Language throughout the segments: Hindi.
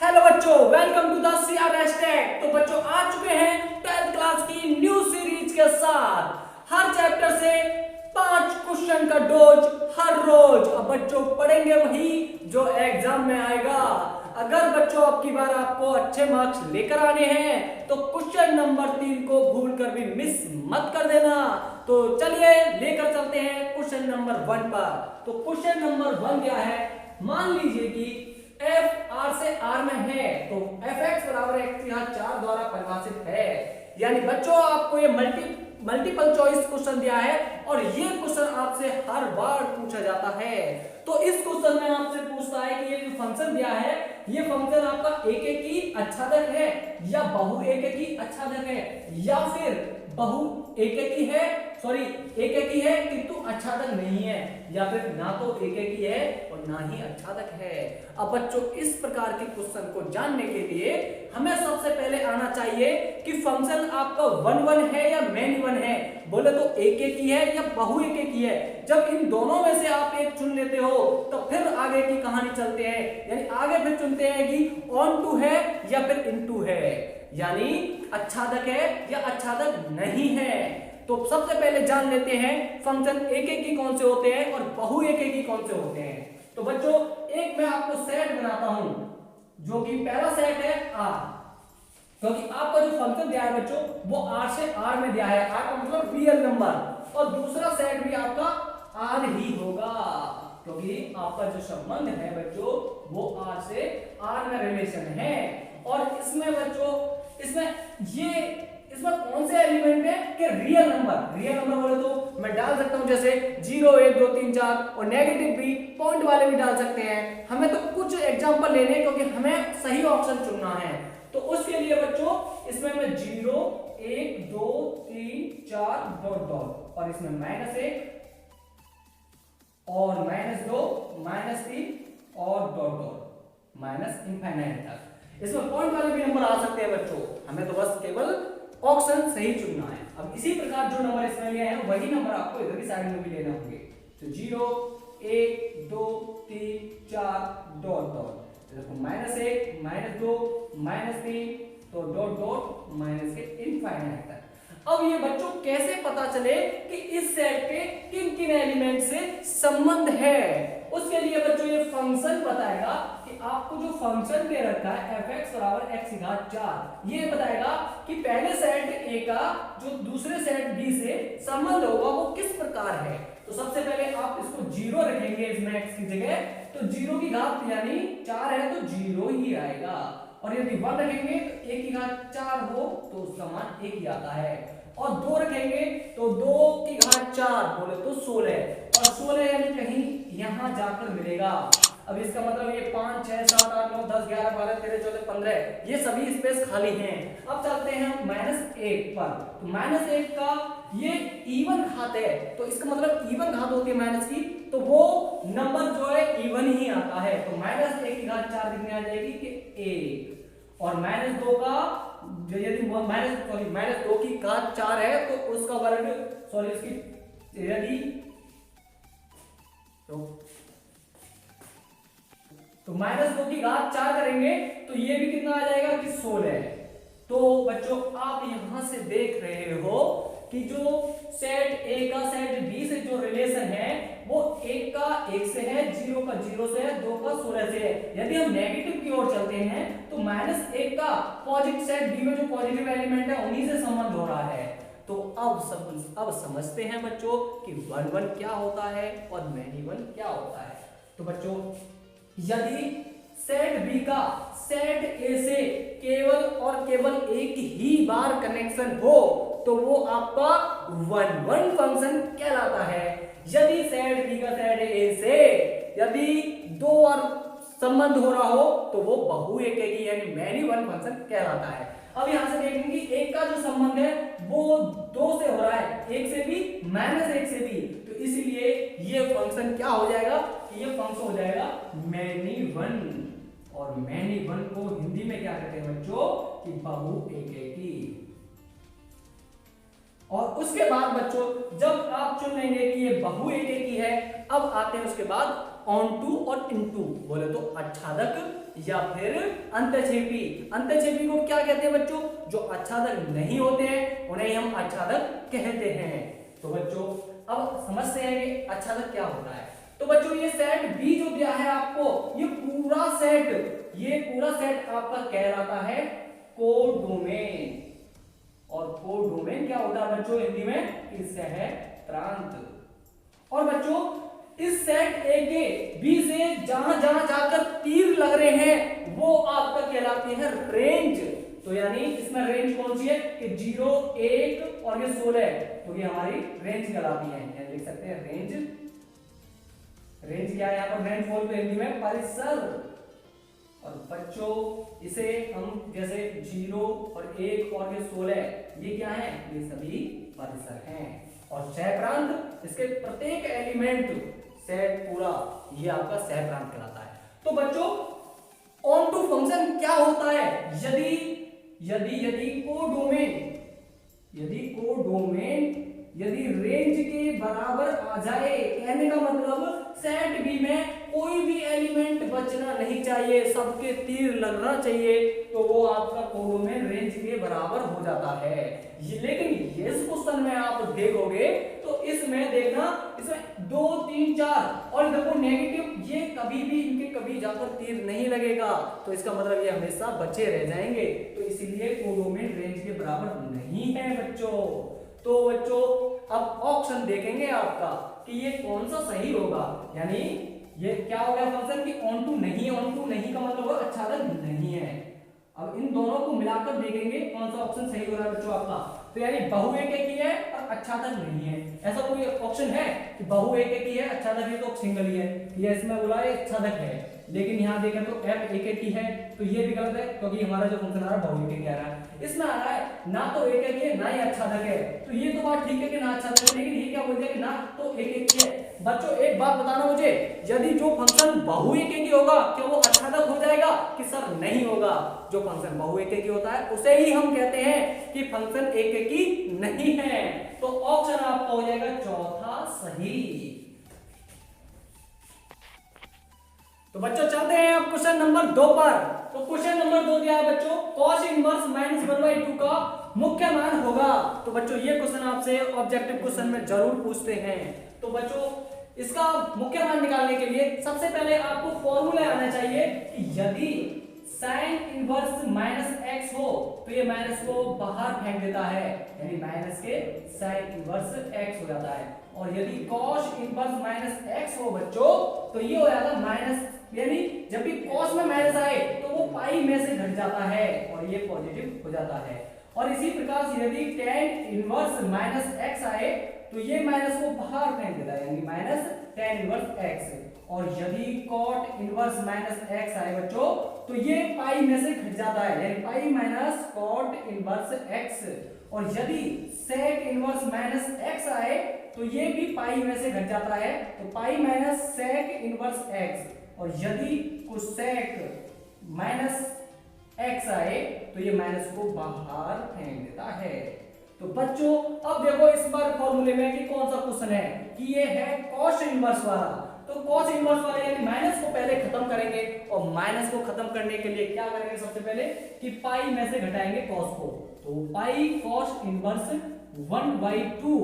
हेलो बच्चों, welcome to the CR hashtag. तो बच्चों आ चुके हैं 12th क्लास की न्यू सीरीज के साथ। हर चैप्टर से 5 क्वेश्चन का डोज हर रोज। अब बच्चों पढ़ेंगे वही जो एग्जाम में आएगा। अगर बच्चों अब की बार आपको अच्छे मार्क्स लेकर आने हैं तो क्वेश्चन नंबर 3 को भूल कर भी मिस मत कर देना। तो चलिए लेकर चलते हैं क्वेश्चन नंबर 1 पर। तो क्वेश्चन नंबर 1 क्या है, मान लीजिए कि f r से r में है तो fx बराबर x यहाँ 4 द्वारा परिभाषित है। यानी बच्चों आपको ये मल्टीपल चॉइस क्वेश्चन दिया है और ये क्वेश्चन आपसे हर बार पूछा जाता है। तो इस क्वेश्चन में आपसे पूछता है कि ये जो फंक्शन दिया है ये फंक्शन आपका एककी आच्छादक है या बहु एककी आच्छादक है या फिर बहु एककी है, सॉरी एककी है किंतु आच्छादक नहीं है, या फिर ना तो एककी है और ना ही आच्छादक है। अब बच्चों इस प्रकार के क्वेश्चन को जानने के लिए हमें सबसे पहले आना चाहिए कि फंक्शन आपका वन वन है या मैनी वन है। बोले तो एककी है या बहु एककी है। जब इन दोनों में से आप एक चुन लेते हो तो फिर आगे की कहानी चलते हैं। यानी आगे फिर चुनते हैं कि ऑन टू है या फिर इनटू है, यानी आच्छादक है या आच्छादक नहीं है। तो सबसे पहले जान लेते हैं फंक्शन एककी कौन से होते हैं और बहु एककी कौन से होते हैं। तो बच्चों एक मैं आपको सेट बनाता हूं जो कि पहला सेट है r, क्योंकि आपका जो फंक्शन दिया है बच्चों वो r से r में दिया है, r का मतलब रियल नंबर, और दूसरा सेट भी आपका r ही होगा क्योंकि आपका जो संबंध है बच्चों वो r से r में रिलेशन है। और इसमें बच्चों इसमें कौन से एलिमेंट है कि रियल नंबर बोले तो मैं डाल सकता हूं जैसे 0 1 2 3 4 और नेगेटिव भी पॉइंट वाले भी डाल सकते हैं। हमें तो कुछ एग्जांपल लेने क्योंकि हमें सही ऑप्शन चुनना है। तो उसके लिए बच्चों इसमें मैं 0 1 2 3 4 डॉट डॉट और इसमें -1 और -2 -3 और डॉट डॉट माइनस इंफिनिट तक। इसमें पॉइंट वाले भी नंबर आ सकते हैं बच्चों, हमें तो बस केवल ऑप्शन सही चुनना है। अब इसी प्रकार जो नंबर इसमें लिए हैं वही नंबर आपको इधर की साइड में भी लेने होंगे। तो 0 1 2 3 4 डॉट डॉट, देखो -1 -2 -3 तो डॉट डॉट माइनस के इनफाइनाइट तक। अब ये बच्चों कैसे पता चले कि इस सेट के किन किन एलिमेंट से संबंध है, उसके लिए बच्चों ये फंक्शन बताएगा कि आपको जो फंक्शन दे रखा है fx बराबर x की घात 4, ये बताएगा कि पहले सेट a का जो दूसरे सेट b से संबंध होगा वो किस प्रकार है। तो सबसे पहले आप इसको 0 रखेंगे इसमें x की जगह, तो 0 की घात यानी 4 है तो 0 ही आएगा, और यदि 1 रखेंगे तो 1 की घात 4 हो तो उसका मान 1 ही आता है, और 2 रखेंगे तो 2 की घात 4 बोले तो 16, और 16 यानी कहीं यहां जाकर मिलेगा। अब इसका मतलब ये 5 6 7 8 9 10 11 12 13 14 15 ये सभी स्पेस खाली हैं। अब चलते हैं हम -1 पर। तो -1 का ये इवन घात है, तो इसका मतलब इवन घात होती है माइनस की, तो वो नंबर जो है इवन ही आता है। तो -1 की घात 4 कितनी आ जाएगी कि 1, और -2 का यदि -2 की घात 4 है तो उसका वर्ग इसकी यदि तो -2 की घात 4 करेंगे तो ये भी कितना आ जाएगा कि 16। तो बच्चों आप यहां से देख रहे हो कि जो सेट A का सेट B से जो रिलेशन है वो 1 का 1 से है, 0 का 0 से है, 2 का 16 से है। यदि हम नेगेटिव की ओर चलते हैं तो -1 का पॉजिटिव सेट B में जो पॉजिटिव एलिमेंट है उन्हीं से संबंध हो रहा है। तो अब समझते हैं बच्चों कि वन वन क्या होता है और मैनी वन क्या होता है। तो बच्चों यदि सेट B का सेट A से केवल और केवल एक ही बार कनेक्शन हो तो वो आपका वन वन फंक्शन कहलाता है। यदि सेट B का सेट A से यदि 2 और संबंध हो रहा हो तो वो बहु एककी यानी मैनी वन फंक्शन कहलाता है। अब यहां से देखेंगे कि एक का जो संबंध है वो 2 से हो रहा है, 1 से भी -1 से भी, तो इसलिए ये फंक्शन क्या हो जाएगा कि ये फंक्शन हो जाएगा मैनी वन। और मैनी वन को हिंदी में क्या कहते हैं बच्चों कि बहु एककी। और उसके बाद बच्चों जब आप चुन लेंगे कि ये बहु एककी है, अब आते हैं उसके बाद ऑन टू और इनटू, बोले तो आच्छादक या फिर अंतःक्षेपी। अंतःक्षेपी को क्या कहते हैं बच्चों? जो आच्छादक नहीं होते हैं उन्हें हम आच्छादक कहते हैं। तो बच्चों अब समझते हैं कि आच्छादक क्या होता है। तो बच्चों ये सेट बी जो दिया है आपको, ये पूरा सेट आपका कहलाता है कोडोमेन। और कोडोमेन क्या होता है बच्चों हिंदी में? सहप्रांत। और बच्चों इस सेट ए के बी से जहां जहां जाकर तीर लग रहे हैं वो आपका कहलाती है रेंज। तो यानी इसमें रेंज कौन सी है कि 0, 1 और ये 16, तो ये हमारी रेंज कहलाती है। यहाँ देख सकते हैं रेंज क्या है यहाँ पर? रेनफॉल को हिंदी में परिसर। और बच्चों इसे हम जैसे 0 और 1 और ये 16, ये क्या है? ये सभी परिसर हैं। और सहप्रांत, इसके प्रत्येक एलिमेंट सेट पूरा, ये आपका सहप्रांत कहलाता है। तो बच्चों ऑन टू फंक्शन क्या होता है? यदि कोडोमेन यदि रेंज के बराबर आ जाए, कहने का मतलब सेट बी में कोई भी एलिमेंट बचना नहीं चाहिए, सबके तीर लगना चाहिए, तो वो आपका कोडोमेन रेंज के बराबर हो जाता है। लेकिन इस क्वेश्चन में आप देखोगे तो इसमें देखना, इसमें 2, 3, 4 और देखो नेगेटिव, ये कभी भी इनके कभी जाकर तीर नहीं लगेगा, तो इसका मतलब ये हमेशा बचे रह जाएंगे। तो इसीलिए कोडोमेन रेंज के बराबर नहीं है बच्चों। तो बच्चों अब ऑप्शन देखेंगे आपका कि ये कौन सा सही होगा। यानी ये क्या हो गया फंक्शन की ऑन टू नहीं का मतलब होगा आच्छादक नहीं है। अब इन दोनों को मिलाकर देखेंगे कौन सा ऑप्शन सही हो रहा है बच्चों आपका। तो यानी बहु एक की है और आच्छादक नहीं है, ऐसा कोई ऑप्शन है कि बहु एक की है आच्छादक है तो सिंगल ही है? ये इसमें बोला है आच्छादक है, लेकिन यहाँ देखें तो f एक की है, तो ये भी गलत है क्योंकि हमारा जो फंक्शन आ रहा है बहु एक आ रहा है। इसमें आ रहा है ना तो एक की है ना ही आच्छादक है, तो ये तो बात ठीक है कि ना आच्छादक है, लेकिन ये क्या बोल दिया कि ना तो एक की है। बच्चों एक बात बताना मुझे, यदि जो फंक्शन बहु एक की होगा क्या वो आच्छादक हो जाएगा कि सर नहीं होगा? जो फंक्शन बहु एक की होता है उसे ही हम कहते हैं कि फंक्शन एक की नहीं है। तो ऑप्शन आपका हो जाएगा चौथा सही। तो बच्चों चलते हैं अब क्वेश्चन नंबर 2 पर। तो क्वेश्चन नंबर 2 दिया है बच्चों, cos इनवर्स -1/2 का मुख्य मान होगा। तो बच्चों ये क्वेश्चन आपसे ऑब्जेक्टिव क्वेश्चन में जरूर पूछते हैं। तो बच्चों इसका मुख्य मान निकालने के लिए सबसे पहले आपको फॉर्मूला आना चाहिए कि यदि sin इनवर्स -x हो तो ये माइनस को बाहर फेंक देता है, यानी माइनस के sin इनवर्स x हो जाता है। और यदि cos इनवर्स -x हो बच्चों तो ये हो जाता है माइनस, यानी जब भी cos में माइनस आए तो वो पाई में से घट जाता है और ये पॉजिटिव हो जाता है। और इसी प्रकार से यदि tan इनवर्स -x आए तो ये माइनस को बाहर फेंक देता है, यानी माइनस tan इनवर्स x। और यदि cot इनवर्स -x आए बच्चों तो ये पाई में से घट जाता है, यानी pi minus cot inverse x। और यदि sec इनवर्स -x आए तो ये भी पाई में से घट जाता है, तो pi minus sec inverse x। और यदि cosec -x आए तो ये माइनस को बाहर फेंक देता है। तो बच्चों अब देखो इस बार फॉर्मूले में कि कौन सा क्वेश्चन है कि ये है cos इनवर्स वाला। तो cos इनवर्स वाले यानी माइनस को पहले खत्म करेंगे, और माइनस को खत्म करने के लिए क्या करेंगे सबसे पहले कि पाई में से घटाएंगे cos को, तो पाई cos इनवर्स 1/2।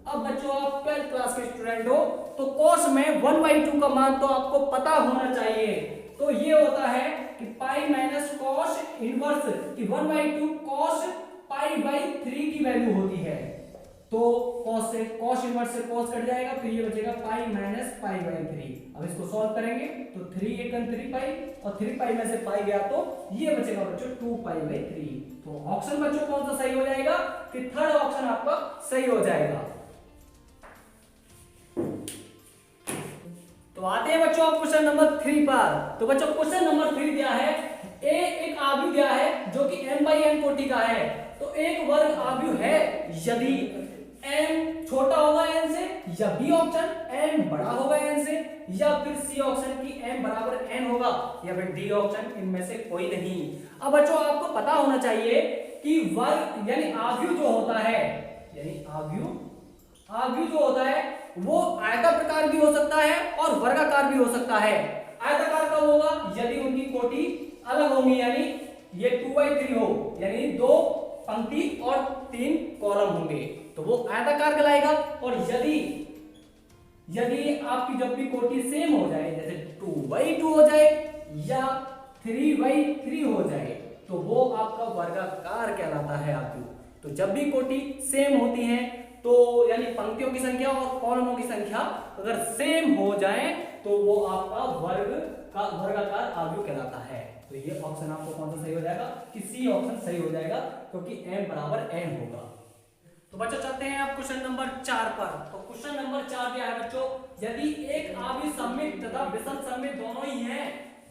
अब बच्चों आप 12th क्लास के स्टूडेंट हो तो cos में 1/2 का मान तो आपको पता होना चाहिए। तो ये होता है कि पाई माइनस cos इनवर्स की 1/2 cos पाई/3 की वैल्यू होती है। तो cos इनवर्स से cos कट जाएगा, फिर ये बचेगा पाई माइनस पाई/3। अब इसको सॉल्व करेंगे तो 3 × 3 पाई, और 3 पाई में से पाई गया तो ये बचेगा बच्चों 2 पाई/3। तो ऑप्शन बच्चों कौन सा सही हो जाएगा कि थर्ड ऑप्शन आपका सही हो जाएगा। तो आते हैं बच्चों क्वेश्चन नंबर 3 पर। तो बच्चों क्वेश्चन नंबर 3 दिया है, ए एक आव्यूह दिया है जो कि m/n कोटि का है। तो एक वर्ग आव्यूह है यदि m छोटा होगा n से, या बी ऑप्शन m बड़ा होगा n से, या फिर सी ऑप्शन की m बराबर n होगा, या फिर डी ऑप्शन इनमें से कोई नहीं। अब बच्चों आपको पता होना चाहिए कि वर्ग यानी आव्यूह जो होता है, यानी आव्यूह जो होता है वो आयताकार भी हो सकता है और वर्गाकार भी हो सकता है। आयताकार कब होगा? यदि उनकी कोटि अलग होंगी, यानी ये 2x3 हो, यानी 2 पंक्ति और 3 कॉलम होंगे तो वो आयताकार कहलाएगा। और यदि आपकी जब भी कोटि सेम हो जाए, जैसे 2x2 हो जाए या 3x3 हो जाए, तो वो आपका वर्गाकार कहलाता है आव्यूह। तो जब भी कोटि सेम होती है, तो यानी पंक्तियों की संख्या और कॉलमों की संख्या अगर सेम हो जाए तो वो आपका वर्गाकार आव्यूह कहलाता है। तो ये ऑप्शन आपको कौन सा सही हो जाएगा? कि सी ऑप्शन सही हो जाएगा, क्योंकि m बराबर n होगा। तो बच्चों चलते हैं आप क्वेश्चन नंबर 4 पर। तो क्वेश्चन नंबर 4 क्या है बच्चों? यदि एक आव्यूह सममित तथा विषम सममित दोनों ही हैं,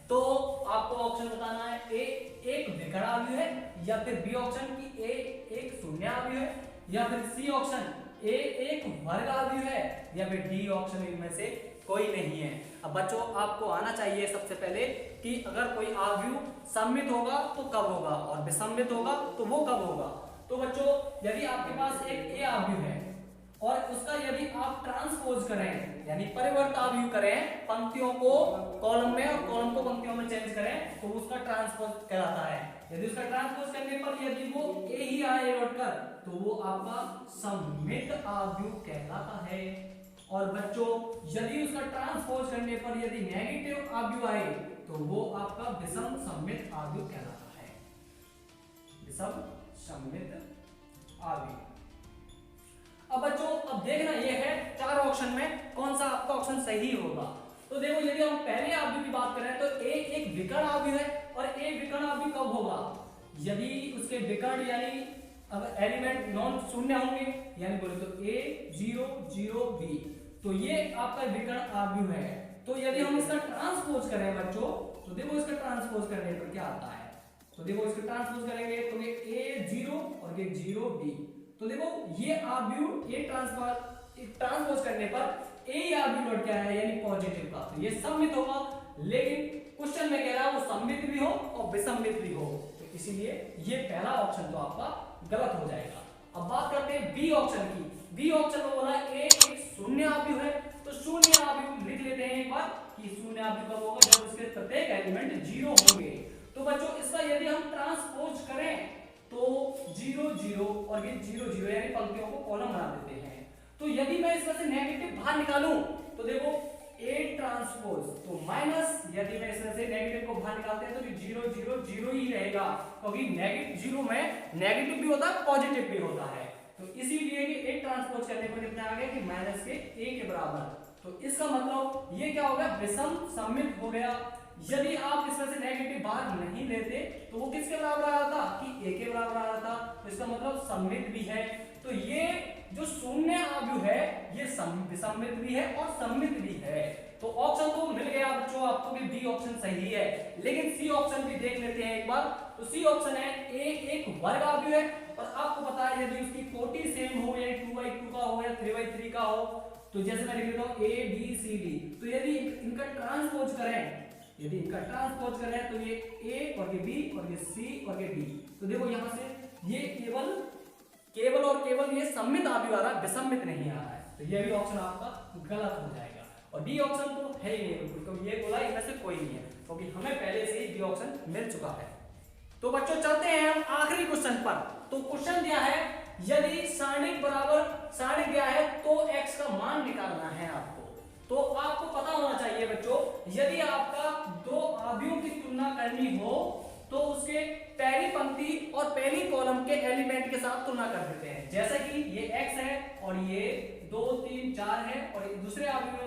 तो आपको ऑप्शन बताना है, ए एक विकर्ण आव्यूह है, या फिर बी ऑप्शन की ए एक शून्य आव्यूह है, या फिर सी ऑप्शन ए एक वर्ग आव्यूह है, या फिर डी ऑप्शन इनमें से कोई नहीं है। अब बच्चों आपको आना चाहिए सबसे पहले कि अगर कोई आव्यूह सममित होगा तो कब होगा और विसम्मित होगा तो वो कब होगा। तो बच्चों यदि आपके पास एक ए आव्यूह है और उसका यदि आप ट्रांसपोज करें, यानी परिवर्त आव्यूह करें, पंक्तियों को कॉलम में और कॉलम को पंक्तियों में चेंज करें, तो उसका ट्रांसपोज कहलाता है। यदि उसका ट्रांसपोज करने पर यदि वो ए ही आए लौटकर, तो वो आपका सममित आव्यूह कहलाता है। और बच्चों यदि उसका ट्रांसपोज करने पर यदि नेगेटिव आव्यूह आए, तो वो आपका विषम सममित आव्यूह कहलाता है। विषम सममित आव्यूह। अब बच्चों अब देखना ये है 4 ऑप्शन में कौन सा आपका ऑप्शन सही होगा। तो देखो यदि हम पहले आव्यूह की बात करें तो ए एक विकर्ण आव्यूह है, और ए विकर्ण आव्यूह कब होगा? यदि उसके विकर्ण यानी अगर एलिमेंट नॉन शून्य होंगे, यानी बोले तो ए 0 0 बी, तो ये आपका विकर्ण आव्यूह है। तो यदि हम इसका ट्रांसपोज करें बच्चों, तो देखो इसका ट्रांसपोज करने पर क्या आता है। तो देखो इसका ट्रांसपोज करेंगे तो ये ए 0 और ये 0 बी, तो देखो ये आव्यूह ये ट्रांसपोज करने पर ए आव्यूह लौट के आया, यानी पॉजिटिव का, तो ये सममित होगा। लेकिन क्वेश्चन में कह रहा है वो सममित भी हो और विसम्मित भी हो, तो इसीलिए ये पहला ऑप्शन तो आपका गलत हो जाएगा। अब बात करते हैं बी ऑप्शन की। बी ऑप्शन में बोला ए एक शून्य आव्यूह है, तो शून्य आव्यूह लिख लेते हैं एक बार कि शून्य आव्यूह कब होगा? जब इसके प्रत्येक एलिमेंट 0 होंगे। तो बच्चों इसका यदि हम ट्रांसपोज करें तो 0 0 और ये 0 0, यानी पंक्तियों को कॉलम बना देते हैं। तो यदि मैं इसमें से नेगेटिव बाहर निकालूं तो देखो ए ट्रांसपोज तो माइनस, यदि मैं इसमें से नेगेटिव को बाहर निकालते हैं तो 0 0 0 ही रहेगा, क्योंकि नेगेटिव 0 में नेगेटिव भी होता है पॉजिटिव भी होता है। तो इसीलिए कि ए ट्रांसपोज करने पर कितना आ गया कि माइनस के ए के बराबर। तो इसका मतलब ये क्या हो गया? विषम सममित हो गया। यदि आप इसमें से नेगेटिव बाहर नहीं लेते तो वो किसके बराबर आ रहा था? कि ए के बराबर आ रहा था। तो इसका मतलब सममित भी है। तो ये जो शून्य आव्यूह है ये विसम्मित भी है और सममित भी है। तो ऑप्शन तो मिल गया बच्चों आपको कि बी ऑप्शन सही है, लेकिन सी ऑप्शन भी देख लेते हैं एक बार। तो सी ऑप्शन है ए एक वर्ग आव्यूह है, और आपको पता है यदि उसकी कोटि सेम हो, यानी 2x2 का हो या 3x3 का हो, तो जैसे मैं लिख देता हूं ए बी सी डी, तो यदि इनका ट्रांसपोज करें, यदि इनका ट्रांसपोज करें तो ये ए और ये बी और ये सी और ये डी, तो देखो यहां से ये केवल और केवल ये सममित आव्यूह आ रहा है, विसम्मित नहीं आ रहा है। तो ये भी ऑप्शन आपका गलत हो जाएगा। और डी ऑप्शन तो है ही नहीं बिल्कुल, तो ये बोला इनमें से कोई नहीं है, क्योंकि हमें पहले से ही डी ऑप्शन मिल चुका है। तो बच्चों चलते हैं हम आखिरी क्वेश्चन पर। तो क्वेश्चन दिया है यदि सारणिक बराबर सारणिक दिया है तो x का मान निकालना है आपको। तो आपको पता होना चाहिए बच्चों, यदि आपका दो आव्यूहों की तुलना करनी हो तो उसके पहली पंक्ति और पहली कॉलम के एलिमेंट के साथ तुलना कर देते हैं। जैसे कि ये x है और ये 2 3 4 है, और दूसरे आव्यूह में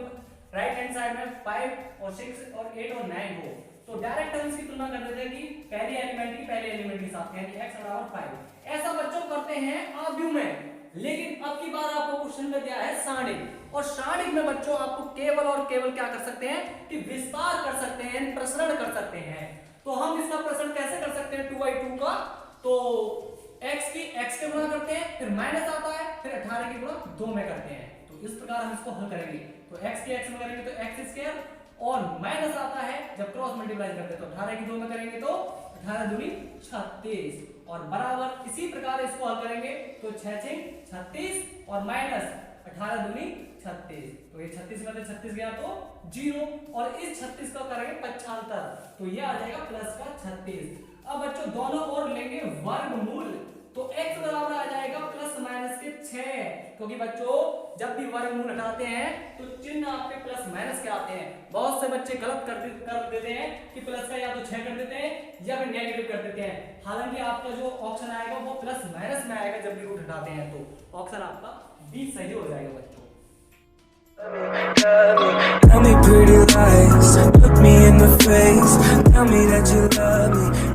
राइट हैंड साइड में 5 और 6 और 8 और 9 हो, तो डायरेक्ट हम इसकी तुलना कर देते हैं कि पहले एलिमेंट की पहले एलिमेंट के साथ, यानी x बराबर 5। ऐसा बच्चों करते हैं आव्यूह में। लेकिन अब की बार आपको क्वेश्चन में दिया है सारणिक, और सारणिक में बच्चों आपको केवल और केवल क्या कर सकते हैं कि विस्तार कर सकते हैं, प्रसरण कर सकते हैं। तो हम इसका प्रसरण कैसे कर सकते हैं 2/2 का? तो x की x के गुणा करते हैं, फिर माइनस आता है, फिर 18 के गुणा 2 में करते हैं। तो इस प्रकार हम इसको हल करेंगे। तो x की x में करेंगे तो x स्क्वायर, और माइनस आता है जब क्रॉस मल्टीप्लाई करते हैं तो 18 की 2 में करेंगे तो 18 दूनी 36, और बराबर इसी प्रकार इसको हल करेंगे तो 6 6 36 और माइनस 18 दूनी 36, तो ये 36 में से 36 गया तो 0, और इस 36 का करेंगे 75, तो ये आ जाएगा प्लस का 36। अब बच्चों दोनों ओर लेंगे वर्गमूल, तो x बराबर आ जाएगा प्लस माइनस के 6, क्योंकि बच्चों जब भी वर्गमूल हटाते हैं तो चिन्ह आपके प्लस माइनस के आते हैं। बहुत से बच्चे गलत कर देते हैं कि प्लस का या तो 6 कर देते हैं या फिर नेगेटिव कर देते हैं, हालांकि आपका जो ऑप्शन आएगा वो प्लस माइनस में आएगा जब भी रूट हटाते हैं, तो ऑप्शन आपका बी सही हो जाएगा बच्चों। Tell me pretty lies, look me in the face, tell me that you love me.